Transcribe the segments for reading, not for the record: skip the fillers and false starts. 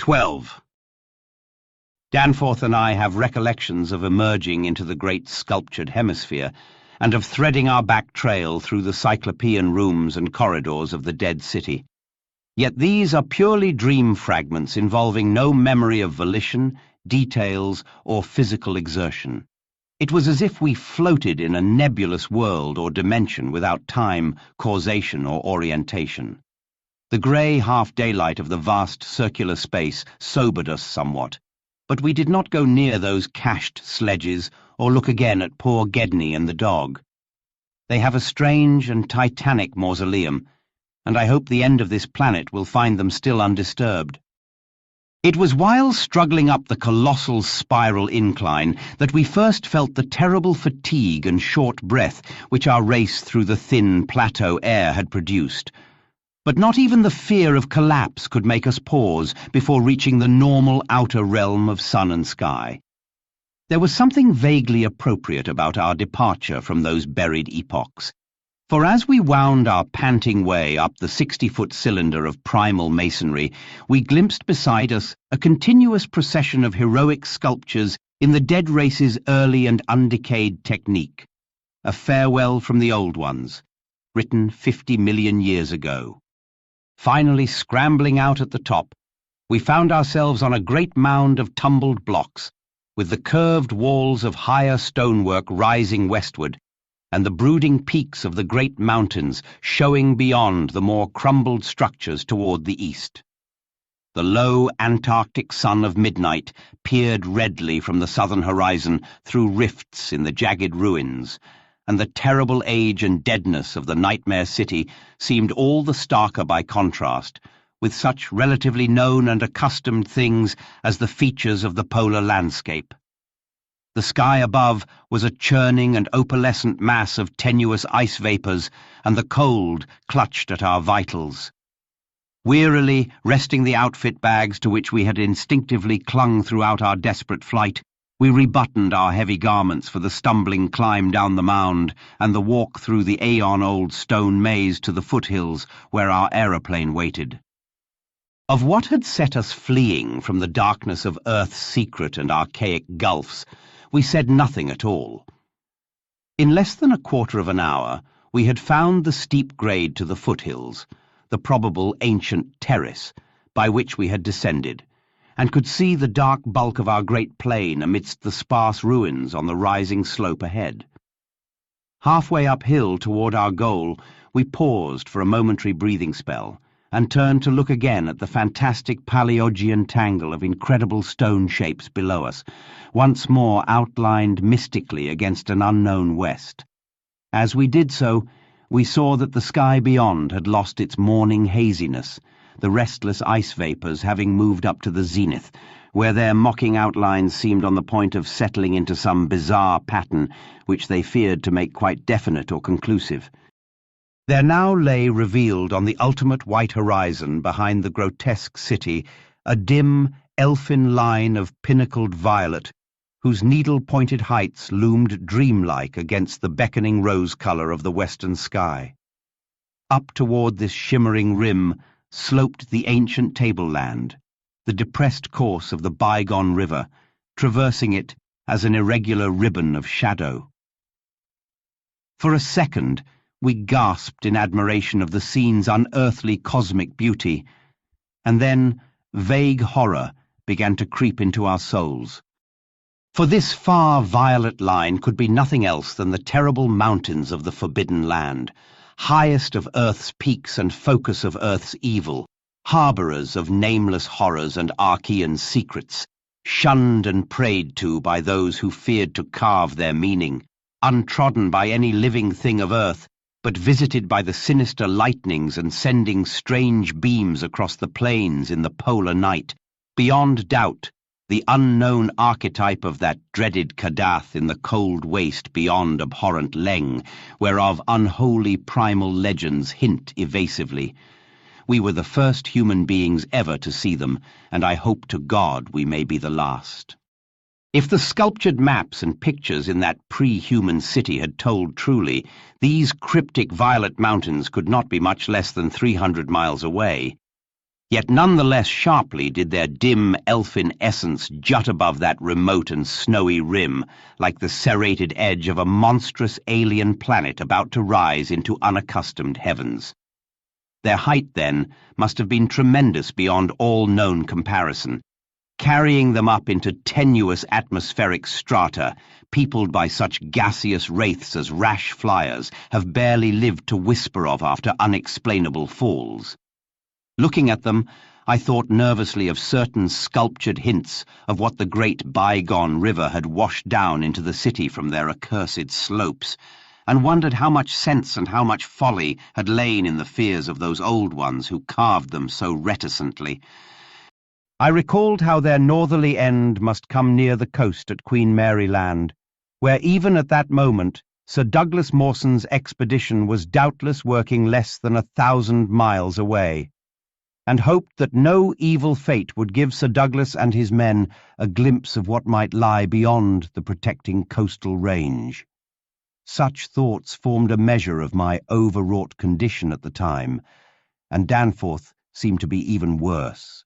12. Danforth and I have recollections of emerging into the great sculptured hemisphere and of threading our back trail through the cyclopean rooms and corridors of the dead city. Yet these are purely dream fragments involving no memory of volition, details, or physical exertion. It was as if we floated in a nebulous world or dimension without time, causation, or orientation. The grey half-daylight of the vast circular space sobered us somewhat, but we did not go near those cached sledges or look again at poor Gedney and the dog. They have a strange and titanic mausoleum, and I hope the end of this planet will find them still undisturbed. It was while struggling up the colossal spiral incline that we first felt the terrible fatigue and short breath which our race through the thin plateau air had produced. But not even the fear of collapse could make us pause before reaching the normal outer realm of sun and sky. There was something vaguely appropriate about our departure from those buried epochs, for as we wound our panting way up the 60-foot cylinder of primal masonry, we glimpsed beside us a continuous procession of heroic sculptures in the dead race's early and undecayed technique, a farewell from the old ones, written 50 million years ago. Finally scrambling out at the top, we found ourselves on a great mound of tumbled blocks, with the curved walls of higher stonework rising westward, and the brooding peaks of the great mountains showing beyond the more crumbled structures toward the east. The low Antarctic sun of midnight peered redly from the southern horizon through rifts in the jagged ruins, and the terrible age and deadness of the nightmare city seemed all the starker by contrast, with such relatively known and accustomed things as the features of the polar landscape. The sky above was a churning and opalescent mass of tenuous ice vapors, and the cold clutched at our vitals. Wearily resting the outfit bags to which we had instinctively clung throughout our desperate flight, we rebuttoned our heavy garments for the stumbling climb down the mound and the walk through the aeon-old stone maze to the foothills where our aeroplane waited. Of what had set us fleeing from the darkness of Earth's secret and archaic gulfs, we said nothing at all. In less than a quarter of an hour, we had found the steep grade to the foothills, the probable ancient terrace, by which we had descended, and could see the dark bulk of our great plain amidst the sparse ruins on the rising slope ahead. Halfway uphill toward our goal, we paused for a momentary breathing spell, and turned to look again at the fantastic Paleogean tangle of incredible stone shapes below us, once more outlined mystically against an unknown west. As we did so, we saw that the sky beyond had lost its morning haziness, the restless ice vapors having moved up to the zenith, where their mocking outlines seemed on the point of settling into some bizarre pattern which they feared to make quite definite or conclusive. There now lay revealed on the ultimate white horizon behind the grotesque city a dim, elfin line of pinnacled violet, whose needle-pointed heights loomed dreamlike against the beckoning rose color of the western sky. Up toward this shimmering rim sloped the ancient tableland, the depressed course of the bygone river, traversing it as an irregular ribbon of shadow. For a second, we gasped in admiration of the scene's unearthly cosmic beauty, and then vague horror began to creep into our souls. For this far violet line could be nothing else than the terrible mountains of the Forbidden Land, highest of Earth's peaks and focus of Earth's evil, harbourers of nameless horrors and Archean secrets, shunned and prayed to by those who feared to carve their meaning, untrodden by any living thing of Earth, but visited by the sinister lightnings and sending strange beams across the plains in the polar night, beyond doubt the unknown archetype of that dreaded Kadath in the cold waste beyond abhorrent Leng, whereof unholy primal legends hint evasively. We were the first human beings ever to see them, and I hope to God we may be the last. If the sculptured maps and pictures in that pre-human city had told truly, these cryptic violet mountains could not be much less than 300 miles away. Yet none the less sharply did their dim elfin essence jut above that remote and snowy rim, like the serrated edge of a monstrous alien planet about to rise into unaccustomed heavens. Their height, then, must have been tremendous beyond all known comparison, carrying them up into tenuous atmospheric strata, peopled by such gaseous wraiths as rash flyers have barely lived to whisper of after unexplainable falls. Looking at them, I thought nervously of certain sculptured hints of what the great bygone river had washed down into the city from their accursed slopes, and wondered how much sense and how much folly had lain in the fears of those old ones who carved them so reticently. I recalled how their northerly end must come near the coast at Queen Mary Land, where even at that moment Sir Douglas Mawson's expedition was doubtless working less than 1,000 miles away, and hoped that no evil fate would give Sir Douglas and his men a glimpse of what might lie beyond the protecting coastal range. Such thoughts formed a measure of my overwrought condition at the time, and Danforth seemed to be even worse.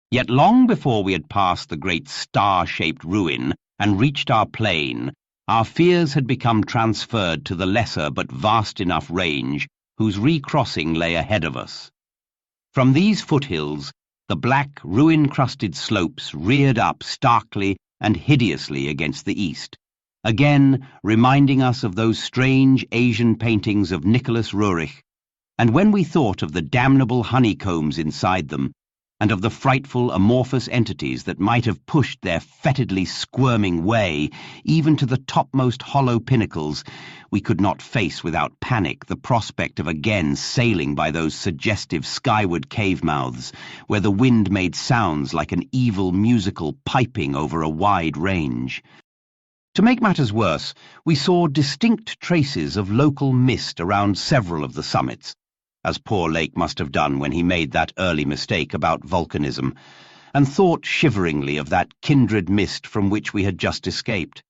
Yet long before we had passed the great star-shaped ruin and reached our plain, our fears had become transferred to the lesser but vast enough range whose recrossing lay ahead of us. From these foothills, the black, ruin-crusted slopes reared up starkly and hideously against the east, again reminding us of those strange Asian paintings of Nicholas Roerich, and when we thought of the damnable honeycombs inside them, and of the frightful amorphous entities that might have pushed their fetidly squirming way even to the topmost hollow pinnacles, we could not face without panic the prospect of again sailing by those suggestive skyward cave mouths, where the wind made sounds like an evil musical piping over a wide range. To make matters worse, we saw distinct traces of local mist around several of the summits, as poor Lake must have done when he made that early mistake about volcanism, and thought shiveringly of that kindred mist from which we had just escaped.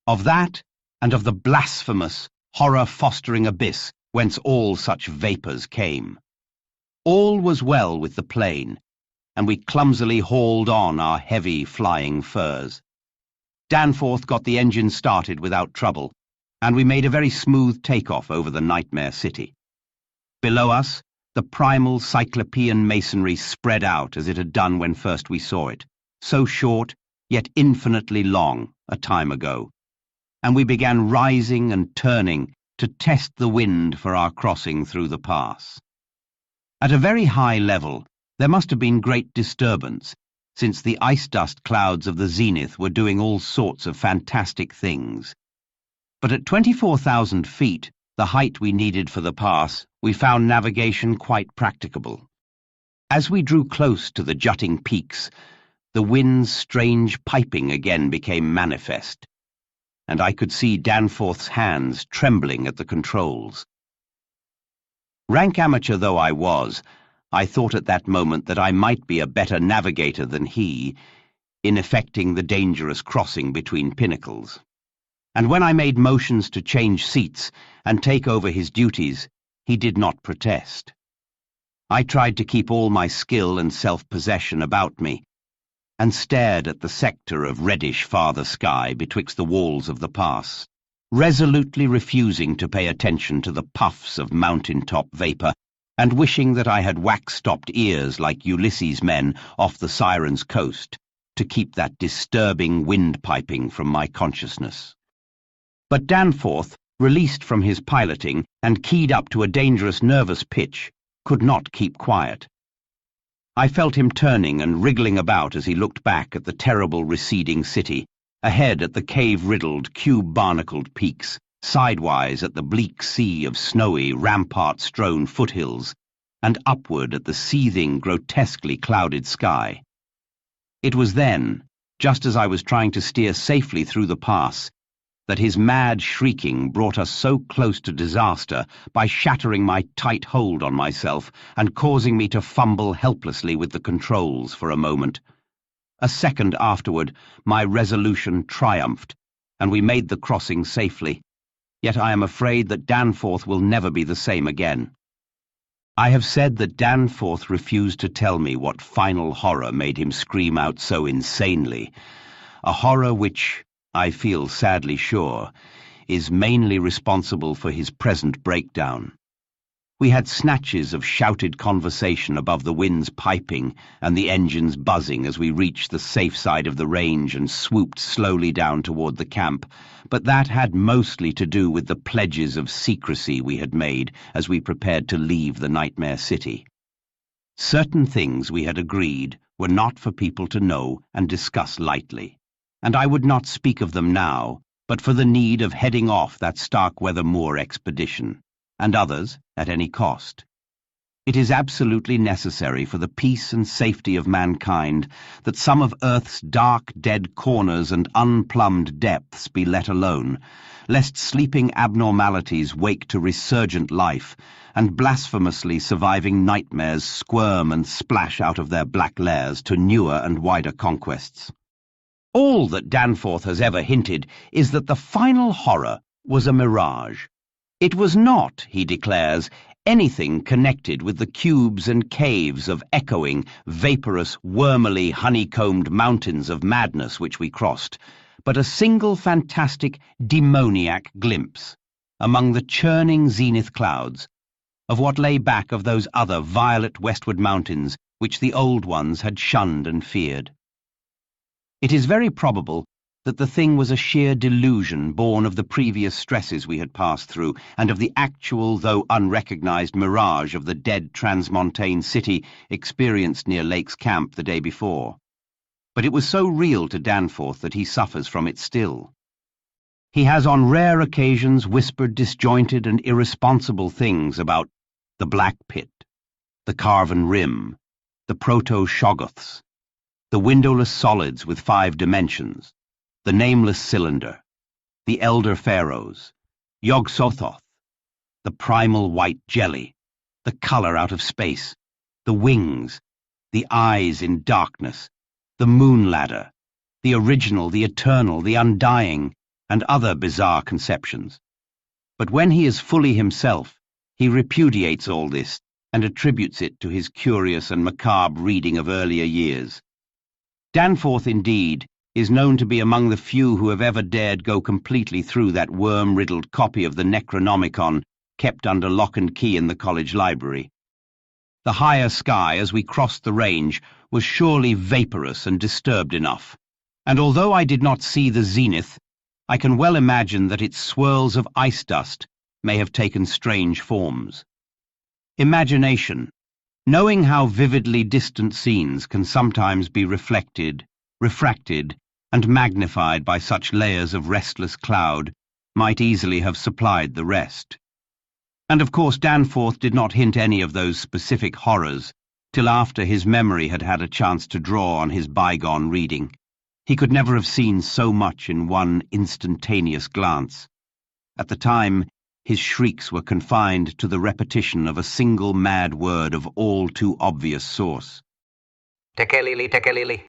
Of that, and of the blasphemous, horror-fostering abyss whence all such vapours came. All was well with the plane, and we clumsily hauled on our heavy flying furs. Danforth got the engine started without trouble, and we made a very smooth takeoff over the nightmare city. Below us, the primal cyclopean masonry spread out as it had done when first we saw it, so short, yet infinitely long, a time ago, and we began rising and turning to test the wind for our crossing through the pass. At a very high level, there must have been great disturbance, since the ice-dust clouds of the zenith were doing all sorts of fantastic things. But at 24,000 feet, the height we needed for the pass, we found navigation quite practicable. As we drew close to the jutting peaks, the wind's strange piping again became manifest, and I could see Danforth's hands trembling at the controls. Rank amateur though I was, I thought at that moment that I might be a better navigator than he in effecting the dangerous crossing between pinnacles. And when I made motions to change seats and take over his duties, he did not protest. I tried to keep all my skill and self-possession about me, and stared at the sector of reddish farther sky betwixt the walls of the pass, resolutely refusing to pay attention to the puffs of mountain-top vapour, and wishing that I had wax-stopped ears like Ulysses' men off the Siren's coast to keep that disturbing wind-piping from my consciousness. But Danforth, released from his piloting and keyed up to a dangerous nervous pitch, could not keep quiet. I felt him turning and wriggling about as he looked back at the terrible receding city, ahead at the cave-riddled, cube-barnacled peaks, sidewise at the bleak sea of snowy, rampart-strewn foothills, and upward at the seething, grotesquely clouded sky. It was then, just as I was trying to steer safely through the pass, that his mad shrieking brought us so close to disaster by shattering my tight hold on myself and causing me to fumble helplessly with the controls for a moment. A second afterward, my resolution triumphed, and we made the crossing safely, yet I am afraid that Danforth will never be the same again. I have said that Danforth refused to tell me what final horror made him scream out so insanely, a horror which, I feel sadly sure, is mainly responsible for his present breakdown. We had snatches of shouted conversation above the wind's piping and the engines buzzing as we reached the safe side of the range and swooped slowly down toward the camp, but that had mostly to do with the pledges of secrecy we had made as we prepared to leave the Nightmare City. Certain things we had agreed were not for people to know and discuss lightly, and I would not speak of them now, but for the need of heading off that Starkweather Moor expedition, and others at any cost. It is absolutely necessary for the peace and safety of mankind that some of Earth's dark, dead corners and unplumbed depths be let alone, lest sleeping abnormalities wake to resurgent life, and blasphemously surviving nightmares squirm and splash out of their black lairs to newer and wider conquests. All that Danforth has ever hinted is that the final horror was a mirage. It was not, he declares, anything connected with the cubes and caves of echoing, vaporous, wormily honeycombed mountains of madness which we crossed, but a single fantastic, demoniac glimpse, among the churning zenith clouds, of what lay back of those other violet westward mountains which the old ones had shunned and feared. It is very probable that the thing was a sheer delusion born of the previous stresses we had passed through, and of the actual, though unrecognized, mirage of the dead transmontane city experienced near Lake's camp the day before. But it was so real to Danforth that he suffers from it still. He has on rare occasions whispered disjointed and irresponsible things about the Black Pit, the Carven Rim, the Proto-Shoggoths, the windowless solids with 5 dimensions, the nameless cylinder, the elder pharaohs, Yog-Sothoth, the primal white jelly, the color out of space, the wings, the eyes in darkness, the moon ladder, the original, the eternal, the undying, and other bizarre conceptions. But when he is fully himself, he repudiates all this and attributes it to his curious and macabre reading of earlier years. Danforth, indeed, is known to be among the few who have ever dared go completely through that worm-riddled copy of the Necronomicon kept under lock and key in the college library. The higher sky, as we crossed the range, was surely vaporous and disturbed enough, and although I did not see the zenith, I can well imagine that its swirls of ice dust may have taken strange forms. Imagination, knowing how vividly distant scenes can sometimes be reflected, refracted, and magnified by such layers of restless cloud, might easily have supplied the rest. And of course Danforth did not hint any of those specific horrors till after his memory had had a chance to draw on his bygone reading. He could never have seen so much in one instantaneous glance. At the time, his shrieks were confined to the repetition of a single mad word of all too obvious source. Tekelili, tekelili.